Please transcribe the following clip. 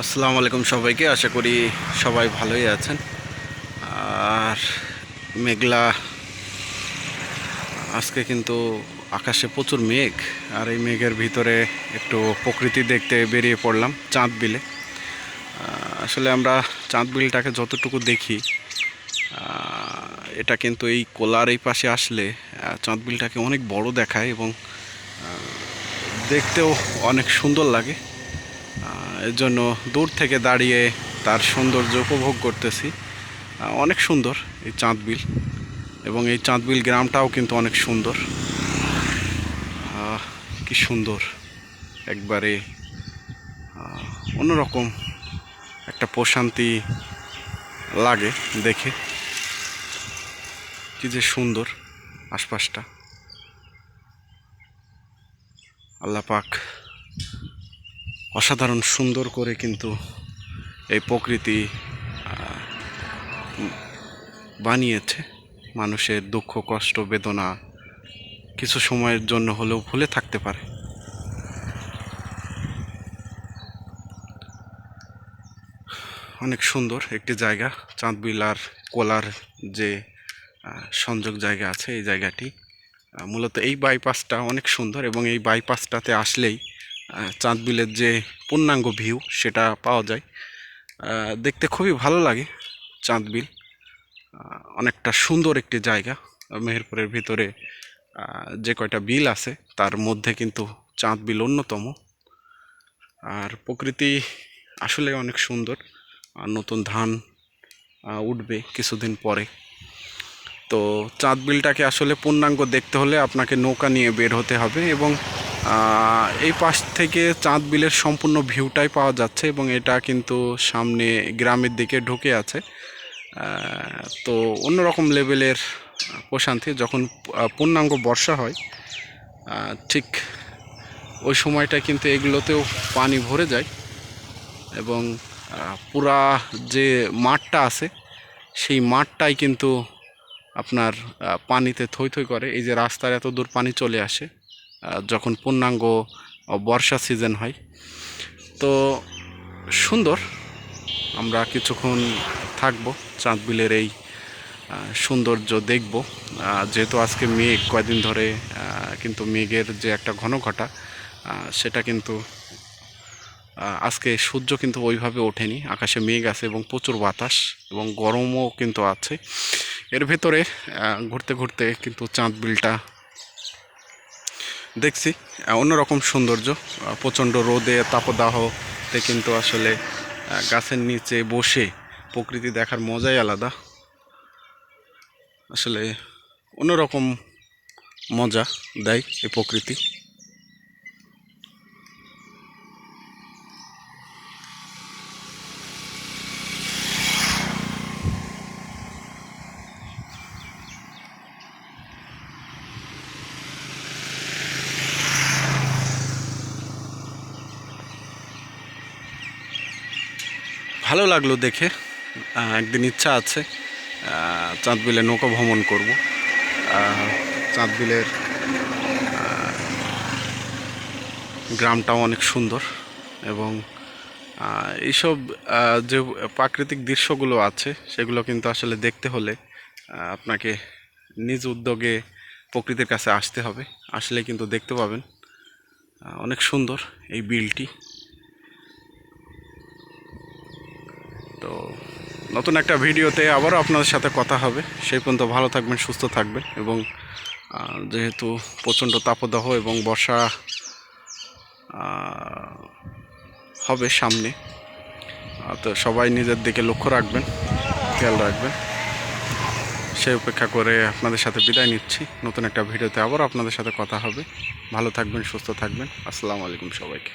আসসালামু আলাইকুম সবাইকে। আশা করি সবাই ভালোই আছেন। আর মেঘলা আজকে কিন্তু আকাশে প্রচুর মেঘ, আর এই মেঘের ভিতরে একটু প্রকৃতি দেখতে বেরিয়ে পড়লাম চাঁদ বিলে। আসলে আমরা চাঁদ বিলটাকে যতটুকু দেখি, এটা কিন্তু এই কোলার এই পাশে আসলে চাঁদ বিলটাকে অনেক বড় দেখায় এবং দেখতেও অনেক সুন্দর লাগে। এর জন্য দূর থেকে দাঁড়িয়ে তার সৌন্দর্য উপভোগ করতেছি। অনেক সুন্দর এই চাঁদ বিল, এবং এই চাঁদ বিল গ্রামটাও কিন্তু অনেক সুন্দর। কি সুন্দর, একবারে অন্যরকম একটা প্রশান্তি লাগে দেখে। কি যে সুন্দর আশপাশটা, আল্লাহ পাক অসাধারণ সুন্দর করে কিন্তু এই প্রকৃতি বানিয়েছে। মানুষের দুঃখ কষ্ট বেদনা কিছু সময়ের জন্য হলেও ভুলে থাকতে পারে। অনেক সুন্দর একটি জায়গা চাঁদবিল আর কোলার যে সংযোগ জায়গা আছে, এই জায়গাটি মূলত এই বাইপাসটা অনেক সুন্দর, এবং এই বাইপাসটাতে আসলেই চাঁদবিলের যে পূর্ণাঙ্গ ভিউ সেটা পাওয়া যায়। দেখতে খুবই ভালো লাগে চাঁদবিল। অনেকটা সুন্দর একটি জায়গা। মেহেরপুরের ভিতরে যে কয়টা বিল আছে তার মধ্যে কিন্তু চাঁদবিল অন্যতম। আর প্রকৃতি আসলে অনেক সুন্দর। নতুন ধান উঠবে কিছুদিন পরে। তো চাঁদবিলটাকে আসলে পূর্ণাঙ্গ দেখতে হলে আপনাকে নৌকা নিয়ে বের হতে হবে, এবং এই পাশ থেকে চাঁদবিলের সম্পূর্ণ ভিউটাই পাওয়া যাচ্ছে, এবং এটা কিন্তু সামনে গ্রামের দিকে ঢুকে আছে। তো অন্যরকম লেভেলের প্রশান্তি যখন পূর্ণাঙ্গ বর্ষা হয়, ঠিক ওই সময়টা কিন্তু এগুলোতেও পানি ভরে যায়, এবং পুরা যে মাঠটা আছে সেই মাঠটাই কিন্তু আপনার পানিতে থই থই করে। এই যে রাস্তার এত দূর পানি চলে আসে যখন পূর্ণাঙ্গ বর্ষা সিজন হয়। তো সুন্দর, আমরা কিছুক্ষণ থাকবো চাঁদবিলের এই সৌন্দর্য দেখব। যেহেতু আজকে মেঘ, কয়দিন ধরে কিন্তু মেঘের যে একটা ঘন ঘটা সেটা কিন্তু আজকে সূর্য কিন্তু ওইভাবে ওঠেনি। আকাশে মেঘ আছে এবং প্রচুর বাতাস এবং গরমও কিন্তু আছে। এর ভেতরে ঘুরতে ঘুরতে কিন্তু চাঁদবিলটা দেখছি অন্যরকম সৌন্দর্য। প্রচণ্ড রোদে তাপদাহতে কিন্তু আসলে গাছের নিচে বসে প্রকৃতি দেখার মজাই আলাদা। আসলে অন্যরকম মজা দেয় এই প্রকৃতি। ভালো লাগলো দেখে। একদিন ইচ্ছা আছে চাঁদবিলে নৌকা ভ্রমণ করব। চাঁদবিলের গ্রামটাও অনেক সুন্দর, এবং এইসব যে প্রাকৃতিক দৃশ্যগুলো আছে সেগুলো কিন্তু আসলে দেখতে হলে আপনাকে নিজ উদ্যোগে প্রকৃতির কাছে আসতে হবে। আসলে কিন্তু দেখতে পাবেন অনেক সুন্দর এই বিলটি। তো নতুন একটা ভিডিওতে আবারও আপনাদের সাথে কথা হবে। সেই পর্যন্ত ভালো থাকবেন, সুস্থ থাকবেন, এবং যেহেতু প্রচণ্ড তাপদাহ এবং বর্ষা হবে সামনে, তো সবাই নিজের দিকে লক্ষ্য রাখবেন, খেয়াল রাখবেন। সেই অপেক্ষা করে আপনাদের সাথে বিদায় নিচ্ছি। নতুন একটা ভিডিওতে আবারও আপনাদের সাথে কথা হবে। ভালো থাকবেন, সুস্থ থাকবেন। আসসালামু আলাইকুম সবাইকে।